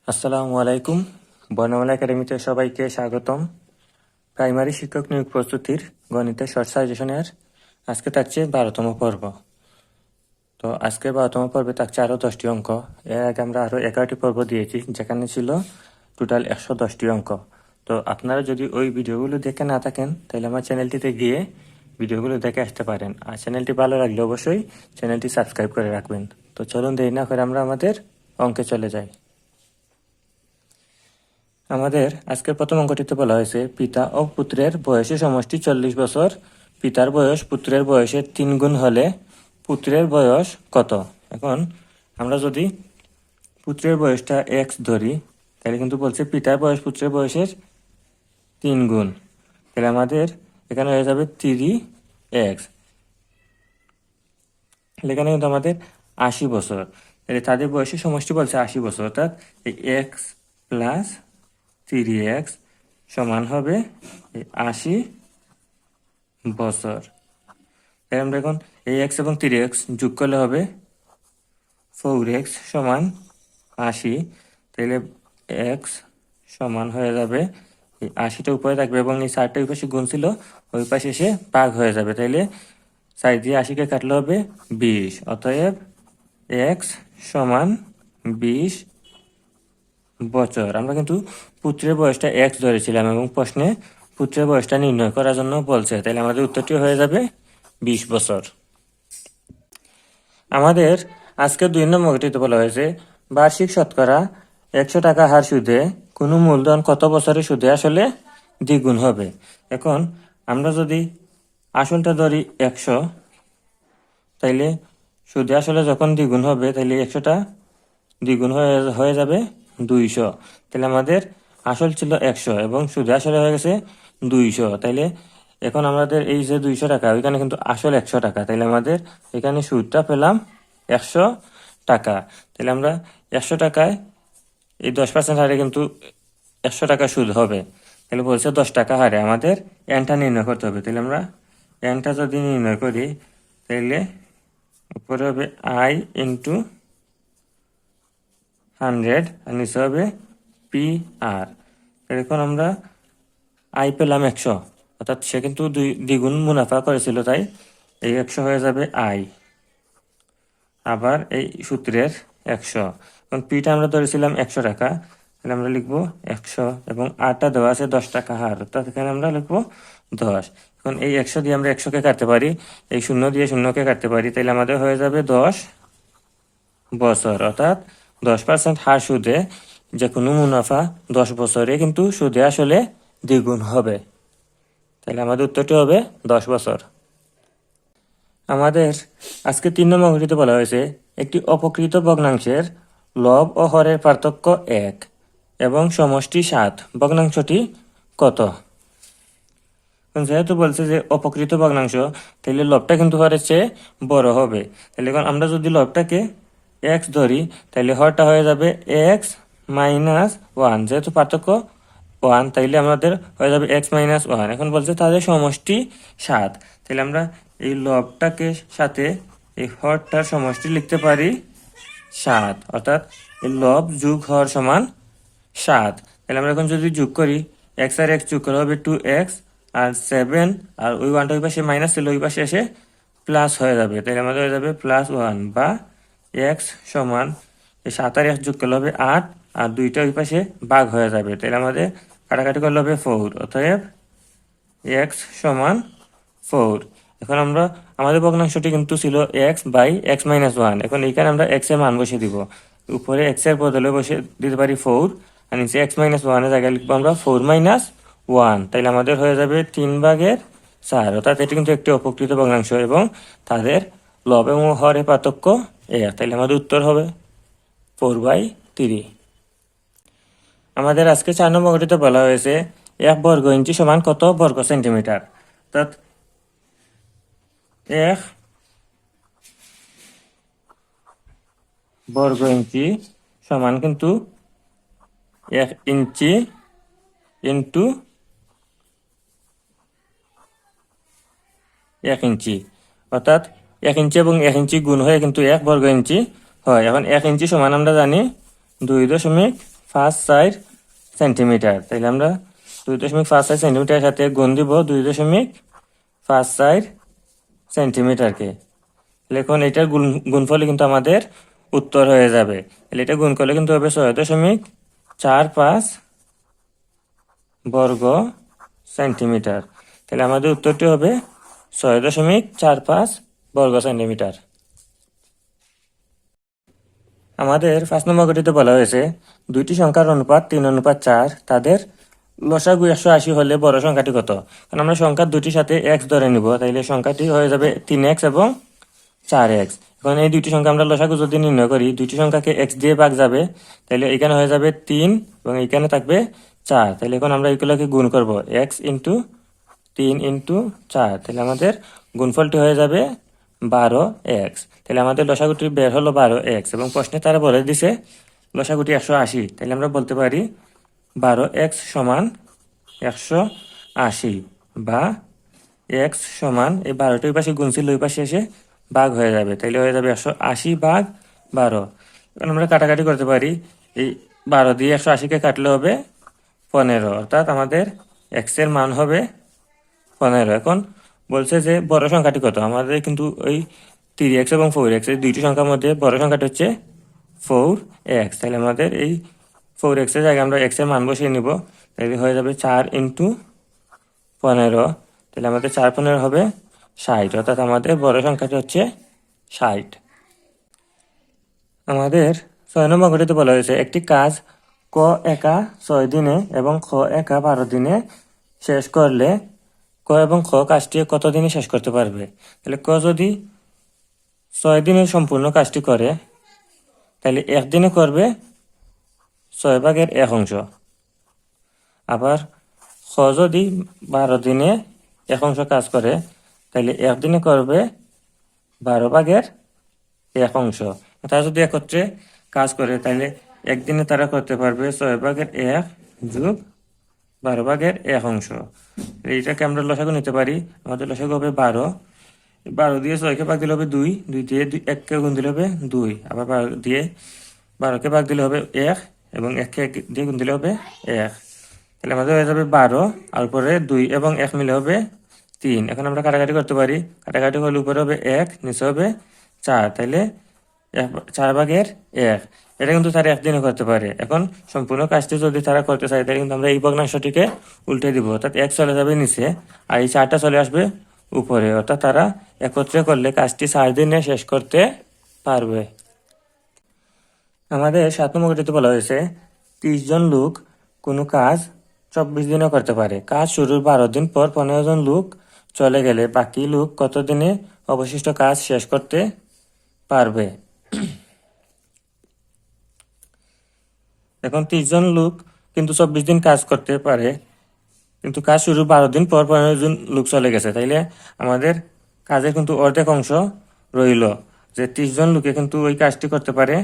আসসালামু আলাইকুম। বর্ণমালা একাডেমিতে সবাইকে স্বাগতম। প্রাইমারি শিক্ষক নিয়োগ প্রস্তুতির গণিতের শর্ট সাজেশনের আজকে থাকছে 12তম পর্ব। তো আজকে 12তম পর্বে থাকছে আরও 10টি অঙ্ক। এর আগে আমরা আরও 11টি পর্ব দিয়েছি, যেখানে ছিল টোটাল 110টি অঙ্ক। তো আপনারা যদি ওই ভিডিওগুলো দেখে না থাকেন, তাহলে আমার চ্যানেলটিতে গিয়ে ভিডিওগুলো দেখে আসতে পারেন। আর চ্যানেলটি ভালো লাগলে অবশ্যই চ্যানেলটি সাবস্ক্রাইব করে রাখবেন। তো চলুন দেরি না করে আমরা আমাদের অঙ্কে চলে যাই। আমাদের আজকের প্রথম অঙ্কটিতে বলা হয়েছে পিতা ও পুত্রের বয়সের সমষ্টি 40 বছর। পিতার বয়স পুত্রের বয়সের 3 গুণ হলে পুত্রের বয়স কত? এখন আমরা যদি পুত্রের বয়সটা এক্স ধরি, তাহলে কিন্তু বলছে পিতার বয়স পুত্রের বয়সের 3 গুণ। তাহলে আমাদের এখানে হয়ে যাবে 3x। এখানে কিন্তু আমাদের 80 বছর। তাহলে তাদের বয়সের সমষ্টি বলছে 80 বছর, অর্থাৎ এই এক্স প্লাস 3x সমান হবে 80 বছর। আমরা এখন এই এক্স এবং 3x যোগ করলে হবে 4x সমান 80। তাহলে এক্স সমান হয়ে যাবে 80টা উপরে থাকবে এবং এই 4টা ওই পাশে গুণ ছিল, ওই পাশে এসে ভাগ হয়ে যাবে। তাইলে 4 দিয়ে 80কে কাটলে হবে 20। অতএব এক্স সমান 20 বছর। আমরা কিন্তু পুত্রের বয়সটা এক্স ধরেছিলাম এবং প্রশ্নে পুত্রের বয়সটা নির্ণয় করার জন্য বলছে, তাহলে আমাদের উত্তরটি হয়ে যাবে 20 বছর। আমাদের আজকের 2 নম্বর অঙ্কটিতে বলা হয়েছে বার্ষিক শতকরা 100 টাকা হার সুদে কোনো মূলধন কত বছরে সুদে আসলে দ্বিগুণ হবে। এখন আমরা যদি আসলটা ধরি 100, তাইলে সুদে আসলে যখন দ্বিগুণ হবে, তাইলে 100টা দ্বিগুণ হয়ে যাবে 200। তাহলে আমাদের আসল ছিল 100 এবং সুদে আসলে হয়ে গেছে 200। তাইলে এখন আমাদের এই যে 200 টাকা, ওইখানে কিন্তু আসল 100 টাকা। তাইলে আমাদের এখানে সুদটা পেলাম 100 টাকা। তাহলে আমরা 100 টাকায় এই 10% হারে কিন্তু 100 টাকা সুদ হবে। তাহলে বলছে 10 টাকা হারে আমাদের এনটা নির্ণয় করতে হবে। তাহলে আমরা এনটা যদি নির্ণয় করি, তাহলে উপরে হবে আই ইন্টু 100 আর নিচে হবে পি আর। এখন আমরা আই পেলাম 100, অর্থাৎ সে কিন্তু দ্বিগুণ মুনাফা করেছিল, তাই এই 100 হয়ে যাবে আই। আবার এই সূত্রের 100, এবং পিটা আমরা ধরেছিলাম 100 টাকা, তাহলে আমরা লিখবো 100 এবং আরটা দেওয়া আছে 10 টাকা হার, অর্থাৎ এখানে আমরা লিখবো 10। এখন এই 100 দিয়ে আমরা 100কে কাটতে পারি, এই 0 দিয়ে 0কে কাটতে পারি, তাহলে আমাদের হয়ে যাবে 10 বছর। অর্থাৎ 10% হার সুদে যে কোনো মুনাফা 10 বছরে কিন্তু সুদে আসলে দ্বিগুণ হবে। তাহলে আমাদের উত্তরটি হবে 10 বছর। আমাদের আজকে 3 নম্বর অঙ্কটিতে বলা হয়েছে একটি অপকৃত ভগ্নাংশের লব ও হরের পার্থক্য 1 এবং সমষ্টি 7। ভগ্নাংশটি কত? যেহেতু বলছে যে অপকৃত ভগ্নাংশ, তাহলে লবটা কিন্তু হরের চেয়ে বড় হবে। তাহলে এখন আমরা যদি লবটাকে এক্স ধরি, তাহলে হরটা হয়ে যাবে এক্স মাইনাস 1। যেহেতু পার্থক্য 1, তাইলে আমাদের হয়ে যাবে এক্স মাইনাস 1। এখন বলছে তাদের সমষ্টি 7। তাহলে আমরা এই লবটাকে সাথে এই হরটার সমষ্টি লিখতে পারি 7, অর্থাৎ এই লব যোগ হর সমান 7। তাহলে আমরা এখন যদি যোগ করি, এক্স আর এক্স যোগ করা হবে 2x আর 7, আর ওই 1টা ওই পাশে মাইনাস ছিল, ওই পাশে এসে প্লাস হয়ে যাবে। তাহলে আমাদের হয়ে যাবে +1 বা এক্স সমান এই 7 আর x যোগ করলে হবে 8, আর 2টা ওই পাশে ভাগ হয়ে যাবে। তাহলে আমাদের কাটাকাটি করলে হবে 4। অতএব এক্স সমান 4। এখন আমরা আমাদের ভগ্নাংশটি কিন্তু ছিল x বাই x মাইনাস 1। এখন এইখানে আমরা x এর মান বসিয়ে দিব, উপরে x এর বদলে বসে দিতে পারি 4, আর নিচে x মাইনাস 1 এর জায়গায় লিখবো আমরা 4 মাইনাস 1। তাইলে আমাদের হয়ে যাবে 3/4। অর্থাৎ এটি কিন্তু একটি অপকৃত ভগ্নাংশ এবং তাদের লব এবং হরের পার্থক্য 1। তাইলে আমাদের উত্তর হবে 4/3। আমাদের আজকে 4 নম্বর অঙ্কটিতে বলা হয়েছে 1 বর্গ ইঞ্চি সমান কত বর্গ সেন্টিমিটার। অর্থাৎ 1 বর্গ ইঞ্চি সমান কিন্তু 1 ইঞ্চি ইন্টু 1 ইঞ্চি, অর্থাৎ 1 ইঞ্চি এবং 1 ইঞ্চি গুণ হয়ে কিন্তু 1 বর্গ ইঞ্চি হয়। এখন 1 ইঞ্চি সমান আমরা জানি 2.5 সেন্টিমিটার। তাহলে আমরা 2.54 সেন্টিমিটারের সাথে গুণ দিব 2.54 সেন্টিমিটারকে। তাহলে এখন এটার গুণফলে কিন্তু আমাদের উত্তর হয়ে যাবে। তাহলে এটা গুণ করলে কিন্তু হবে 6.45 বর্গ সেন্টিমিটার। তাহলে আমাদের উত্তরটি হবে 6.45 বর্গ সেন্টিমিটার। আমাদের 5 নম্বর গঠিতে বলা হয়েছে দুইটি সংখ্যার অনুপাত 3:4, তাদের লসাগু 180 হলে বড় সংখ্যাটি কত? কারণ আমরা সংখ্যা দুটির সাথে এক্স ধরে নিব, তাইলে সংখ্যাটি হয়ে যাবে 3x এবং 4x। এখন এই দুইটি সংখ্যা আমরা লসাগু যদি নির্ণয় করি, দুইটি সংখ্যাকে এক্স দিয়ে ভাগ যাবে, তাহলে এখানে হয়ে যাবে 3 এবং এখানে থাকবে 4। তাহলে এখন আমরা এগুলোকে গুণ করব, এক্স ইন্টু 3 ইন্টু 4। তাহলে আমাদের গুণফলটি হয়ে যাবে 12x। তাহলে আমাদের লসাগুটি বের হলো 12x এবং প্রশ্নে তারা বলে দিছে লসাগুটি 180। তাহলে আমরা বলতে পারি 12x সমান 180, বা x সমান এই 12টি ওই পাশে গুণছিল ওই পাশে এসে ভাগ হয়ে যাবে, তাহলে হয়ে যাবে 180 ভাগ 12। এখন আমরা কাটাকাটি করতে পারি, এই 12 দিয়ে 180কে কাটলে হবে 15, অর্থাৎ আমাদের x এর মান হবে 15। এখন বলছে যে বড় সংখ্যাটি কত? আমাদের কিন্তু ওই 3x এবং 4x এই দুইটি সংখ্যার মধ্যে বড় সংখ্যাটি হচ্ছে 4x। তাহলে আমাদের এই 4x এর জায়গায় আমরা x এর মান বসিয়ে নিব, তাহলে হয়ে যাবে 4 ইন্টু 15। তাহলে আমাদের 4×15 হবে 60, অর্থাৎ আমাদের বড় সংখ্যাটি হচ্ছে 60। আমাদের 6 নম্বর গঠিতে বলা হয়েছে একটি কাজ ক একা 6 দিনে এবং খ একা 12 দিনে শেষ করলে ক এবং খ কাজটি কত দিনে শেষ করতে পারবে? তাহলে ক যদি 6 দিনে সম্পূর্ণ কাজটি করে, তাহলে 1 দিনে করবে 6/1 আবার খ যদি 12 দিনে 1 কাজ করে, তাহলে 1 দিনে করবে 12/1। তারা যদি একত্রে কাজ করে, তাহলে একদিনে তারা করতে পারবে 6/1 যোগ 12/1। এইটাকে আমরা লসাগু নিতে পারি, আমাদের লসাগু হবে 12। 12 দিয়ে 6কে ভাগ দিলে হবে 2, 2 দিয়ে 1কে গুণ দিলে হবে 2, আবার 12 দিয়ে 12কে ভাগ দিলে হবে 1 এবং 1কে দিয়ে গুণ দিলে হবে 1। তাহলে আমাদের হয়ে যাবে 12, আর উপরে 2 এবং 1 মিলে হবে 3। এখন আমরা কাটাকাটি করতে পারি, কাটাকাটি হলে উপরে হবে 1, নিচে হবে 4, তাইলে 4/1। এটা কিন্তু তারা একদিনে করতে পারে। এখন সম্পূর্ণ কাজটি যদি তারা করতে চায়, তাহলে কিন্তু আমরা এই ভগ্নাংশটিকে উল্টে দিব, অর্থাৎ 1 চলে যাবে নিচে আর এই 4টা চলে আসবে উপরে, অর্থাৎ তারা একত্রে করলে কাজটি 4 দিনে শেষ করতে পারবে। আমাদের 7 নম্বর গঠিতে বলা হয়েছে 30 জন লোক কোনো কাজ 24 দিনে করতে পারে। কাজ শুরুর 12 দিন পর 15 জন লোক চলে গেলে বাকি লোক কত দিনে অবশিষ্ট কাজ শেষ করতে পারবে? এখন 30 জন লোক কিন্তু 24 দিন কাজ করতে পারে, কিন্তু কাজ শুরু 12 দিন পর 15 জন লোক চলে গেছে, তাইলে আমাদের কাজের কিন্তু অর্ধেক অংশ রইল, যে 30 জন লোকে কিন্তু ওই কাজটি করতে পারে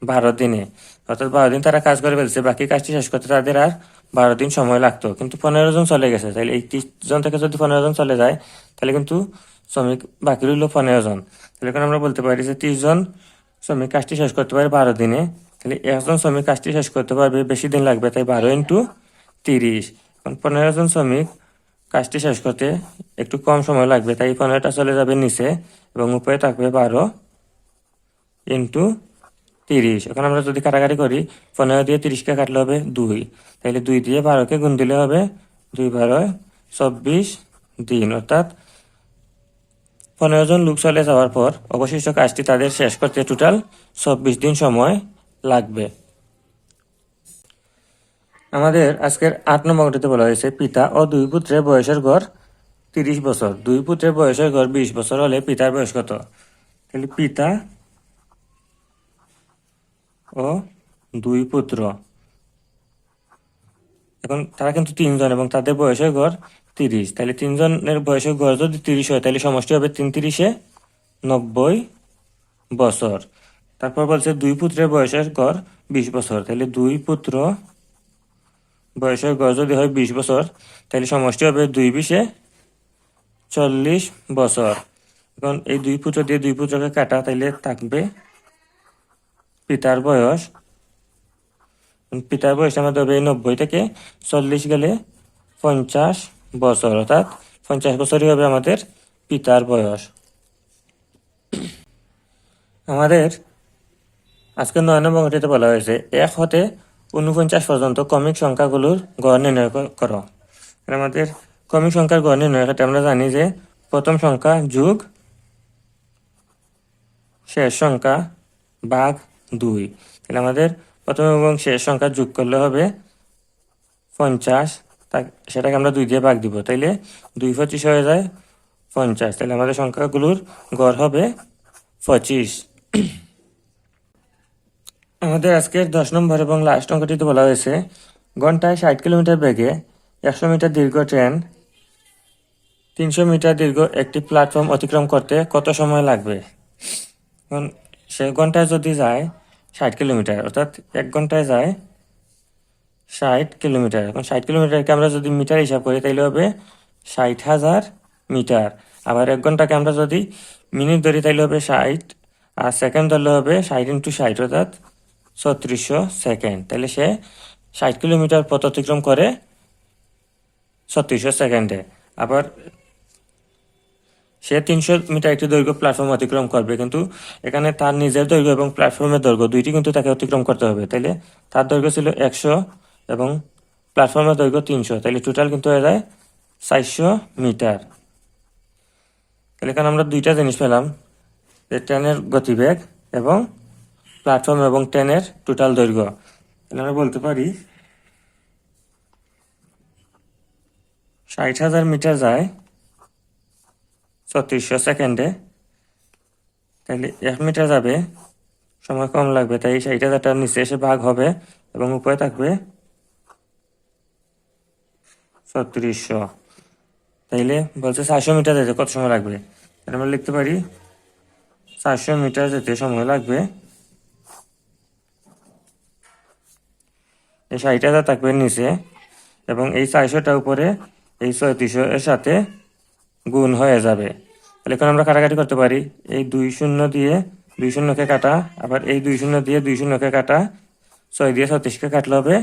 12 দিনে, অর্থাৎ 12 দিন তারা কাজ করে ফেলছে, বাকি কাজটি শেষ করতে তাদের আর 12 দিন সময় লাগতো, কিন্তু 15 জন চলে গেছে। তাহলে এই 30 জন থেকে যদি 15 জন চলে যায়, তাহলে কিন্তু শ্রমিক বাকি রইল 15 জন। তাহলে এখন আমরা বলতে পারি যে 30 জন শ্রমিক কাজটি শেষ করতে পারে 12 দিনে, তাহলে একজন শ্রমিক কাজটি শেষ করতে পারবে বেশি দিন লাগবে, তাই 12 ইন্টু 30। এখন 15 জন শ্রমিক কাজটি শেষ করতে একটু কম সময় লাগবে, তাই 15টা চলে যাবে নিচে এবং উপরে থাকবে 12 ইন্টু 30। এখন আমরা যদি কাটাকাটি করি, 15 দিয়ে 30কে কাটলে হবে 2, তাহলে 2 দিয়ে 12কে গুণ দিলে হবে 2×12 24 দিন, অর্থাৎ 15 জন লোক চলে যাওয়ার পর অবশিষ্ট কাজটি তাদের শেষ করতে টোটাল 24 দিন সময় লাগবে। আমাদের আজকের 8 নম্বর গঠিতে বলা হয়েছে পিতা ও 2 পুত্রের বয়সের গড় 30 বছর। 2 পুত্রের বয়সের গড় 20 বছর হলে পিতার বয়স কত? তাহলে পিতা ও 2 পুত্র, এখন তারা কিন্তু 3 জন এবং তাদের বয়সের গড় 30। তাহলে 3 জনের বয়সের গড় যদি 30 হয়, তাহলে সমষ্টি হবে 3×30 = 90 বছর। তারপর বলছে 2 পুত্রের বয়সের গড় 20 বছর, তাহলে 2 পুত্র বয়সের গড় যদি হয় 20 বছর, তাহলে সমষ্টি হবে 2×20 = 40 বছর। এখন এই 2 পুত্র দিয়ে 2 পুত্রকে কাটা, তাইলে থাকবে পিতার বয়স পিতার বয়স আমাদের হবে 90 থেকে 40 গেলে 50 বছর, অর্থাৎ 50 বছরই হবে আমাদের পিতার বয়স। আমাদের আজকে 9 নম্বর অঙ্কটিতে বলা হয়েছে 1 হতে 49 পর্যন্ত ক্রমিক সংখ্যাগুলোর গড় নির্ণয় করো। আমাদের ক্রমিক সংখ্যার গড় নির্ণয়ের ক্ষেত্রে আমরা জানি যে প্রথম সংখ্যা যোগ শেষ সংখ্যা ভাগ 2। তাহলে আমাদের প্রথম এবং শেষ সংখ্যা যোগ করলে হবে 50, সেটাকে আমরা 2 দিয়ে ভাগ দিব, তাইলে 2 25 হয়ে যায় 50। তাহলে আমাদের সংখ্যাগুলোর গড় হবে 25। আমাদের আজকের 10 নম্বর এবং লাস্ট অঙ্কটিতে বলা হয়েছে ঘন্টায় 60 কিলোমিটার বেগে 100 মিটার দীর্ঘ ট্রেন 300 মিটার দীর্ঘ একটি প্ল্যাটফর্ম অতিক্রম করতে কত সময় লাগবে। এখন সে ঘন্টায় যদি যায় 60 কিলোমিটার, অর্থাৎ 1 ঘন্টায় যায় 60 কিলোমিটার। এখন 60 কিলোমিটারকে আমরা যদি মিটার হিসাব করি তাহলে হবে 60,000 মিটার। আবার 1 ঘন্টাকে আমরা যদি মিনিট ধরি তাহলে হবে 60, আর সেকেন্ড ধরলে হবে 60 × 60, অর্থাৎ 3600 সেকেন্ড। তাহলে সে 60 কিলোমিটার পথ অতিক্রম করে 3600 সেকেন্ডে। আবার সে 300 মিটার একটি দৈর্ঘ্য প্ল্যাটফর্ম অতিক্রম করবে, কিন্তু এখানে তার নিজের দৈর্ঘ্য এবং প্ল্যাটফর্মের দৈর্ঘ্য দুইটি কিন্তু তাকে অতিক্রম করতে হবে। তাইলে তার দৈর্ঘ্য ছিল 100 এবং প্ল্যাটফর্মের দৈর্ঘ্য 300, তাইলে টোটাল কিন্তু হয়ে যায় 400 মিটার। তাহলে এখানে আমরা দুইটা জিনিস পেলাম, যে ট্রেনের গতিবেগ এবং প্ল্যাটফর্ম এবং ট্রেনের টোটাল দৈর্ঘ্য। তাহলে আমরা বলতে পারি 60,000 মিটার যায় 3600 সেকেন্ডে, তাহলে 1 মিটার যাবে সময় কম লাগবে, তাই 60,000টার নিচে এসে ভাগ হবে এবং উপরে থাকবে 3600। তাইলে বলছে 400 মিটার যেতে কত সময় লাগবে, তাহলে আমরা লিখতে পারি 400 মিটার যেতে সময় লাগবে, এই 60,000 থাকবে নিচে এবং এই 400টা উপরে এই 3600 এর সাথে গুণ হয়ে যাবে। তাহলে এখন আমরা কাটাকাটি করতে পারি, এই 2 শূন্য দিয়ে 2 শূন্যকে কাটা, আবার এই 2 শূন্য দিয়ে 2 শূন্যকে কাটা, 6 দিয়ে 36কে কাটলে হবে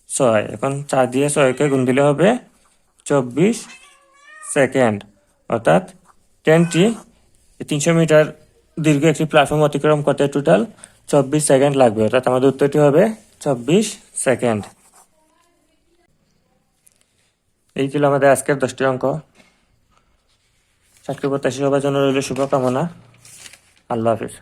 6। এখন 4 দিয়ে 6কে গুণ দিলে হবে 24 সেকেন্ড, অর্থাৎ ট্রেনটি 300 মিটার দীর্ঘ একটি প্ল্যাটফর্ম অতিক্রম করতে টোটাল 24 সেকেন্ড লাগবে, অর্থাৎ আমাদের উত্তরটি হবে 24 সেকেন্ড। এই ছিল আমাদের আজকের 10টি অঙ্ক। চাকরি প্রত্যাশী সবার জন্য রইল শুভকামনা। আল্লাহ হাফিজ।